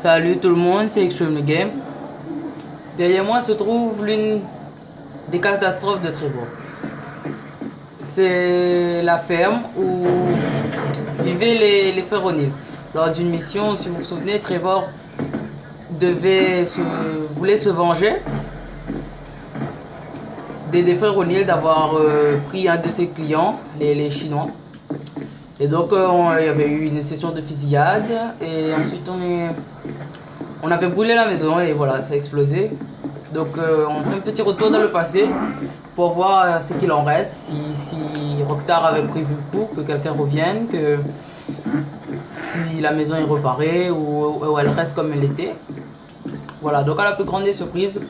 Salut tout le monde, c'est Extreme Game. Derrière moi se trouve l'une des catastrophes de Trevor. C'est la ferme où vivaient les frères O'Neill. Lors d'une mission, si vous vous souvenez, Trevor voulait se venger des frères O'Neill d'avoir pris un de ses clients, les Chinois. Et donc il y avait eu une session de fusillade et ensuite on avait brûlé la maison et voilà, ça a explosé. Donc on fait un petit retour dans le passé pour voir ce qu'il en reste, si Rockstar avait prévu le coup, que quelqu'un revienne, que si la maison est réparée ou elle reste comme elle était. Voilà, donc à la plus grande des surprises,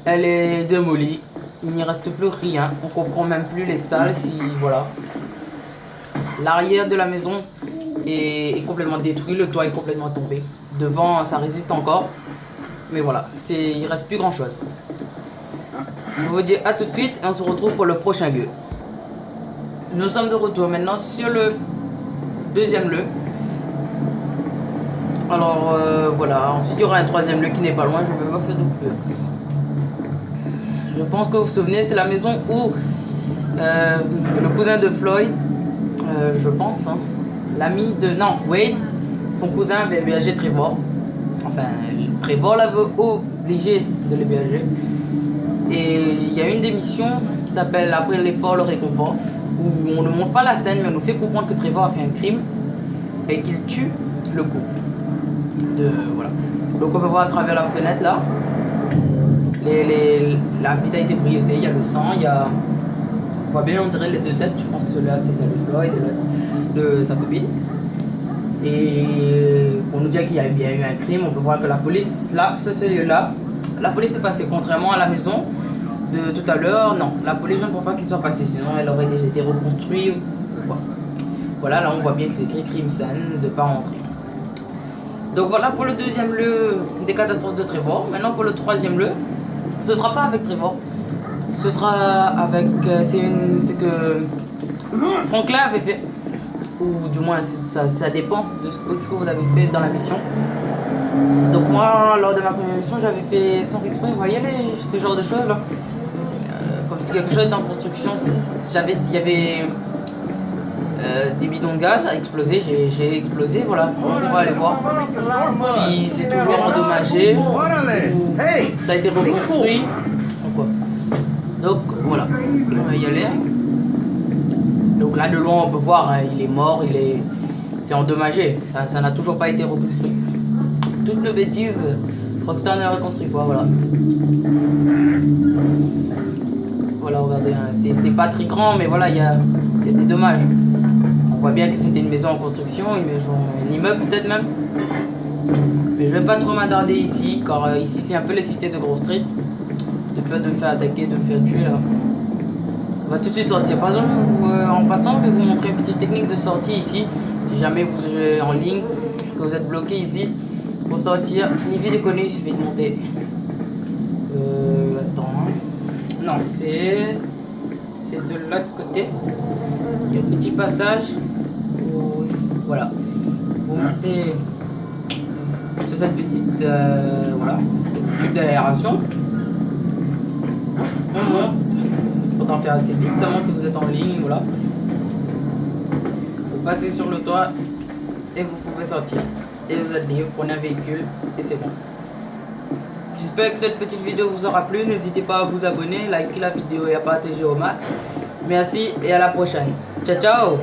elle est démolie, il n'y reste plus rien, on comprend même plus les salles, si voilà. L'arrière de la maison est complètement détruit, le toit est complètement tombé. Devant, ça résiste encore. Mais voilà, il reste plus grand chose. Je vous dis à tout de suite et on se retrouve pour le prochain lieu. Nous sommes de retour maintenant sur le deuxième lieu. Alors voilà, ensuite il y aura un troisième lieu qui n'est pas loin, je ne vais pas faire de plus. Je pense que vous vous souvenez, c'est la maison où le cousin de Floyd, je pense, hein, l'ami de... Non, Wade, son cousin avait hébergé Trevor. Enfin, Trevor l'avait obligé de l'héberger. Et il y a une des missions qui s'appelle Après l'effort, le réconfort, où on ne montre pas la scène, mais on nous fait comprendre que Trevor a fait un crime et qu'il tue le couple. Voilà. Donc on peut voir à travers la fenêtre là, la vitre a été brisée, il y a le sang, il y a... On voit bien, on dirait les deux têtes, je pense que celui-là c'est celle de Floyd et de sa copine. Et pour nous dire qu'il y a bien eu un crime, on peut voir que la police, là, ce lieu-là, la police est passée, contrairement à la maison de tout à l'heure. Non, la police, je ne crois pas qu'il soit passé, sinon elle aurait déjà été reconstruite. Voilà, là on voit bien que c'est écrit crime scène, de pas rentrer. Donc voilà pour le deuxième lieu des catastrophes de Trevor. Maintenant pour le troisième lieu, ce sera pas avec Trevor. Ce sera avec... c'est une... fait que Franklin avait fait. Ou du moins ça dépend de ce que vous avez fait dans la mission. Donc moi, lors de ma première mission, j'avais fait sans exprès, vous voyez ce genre de choses là. Comme si quelque chose était en construction, il y avait des bidons de gaz à exploser, j'ai explosé, voilà. On va aller voir si c'est toujours endommagé ou ça a été reconstruit ou quoi. Donc voilà, on va y aller. Donc là de loin on peut voir, hein, il est mort, c'est endommagé, ça n'a toujours pas été reconstruit. Toute le bêtise, Rockstar ne reconstruit pas, voilà. Voilà, regardez, hein, c'est pas très grand, mais voilà, il y a des dommages. On voit bien que c'était une maison en construction, un immeuble peut-être même. Mais je vais pas trop m'attarder ici, car ici c'est un peu les cités de Grove Street. J'ai peur de me faire attaquer, de me faire tuer là. On va tout de suite sortir. Par exemple, en passant, je vais vous montrer une petite technique de sortie ici. Si jamais vous êtes en ligne, que vous êtes bloqué ici, pour sortir, ni vite déconner, il suffit de monter. Attends. Non, c'est de l'autre côté. Il y a un petit passage. Voilà. Vous montez sur cette petite voilà, cette tube d'aération. On monte. Faudra faire assez vite, seulement si vous êtes en ligne, voilà. Vous passez sur le toit et vous pouvez sortir. Et vous êtes libre, prenez un véhicule et c'est bon. J'espère que cette petite vidéo vous aura plu. N'hésitez pas à vous abonner, liker la vidéo et à partager au max. Merci et à la prochaine. Ciao ciao.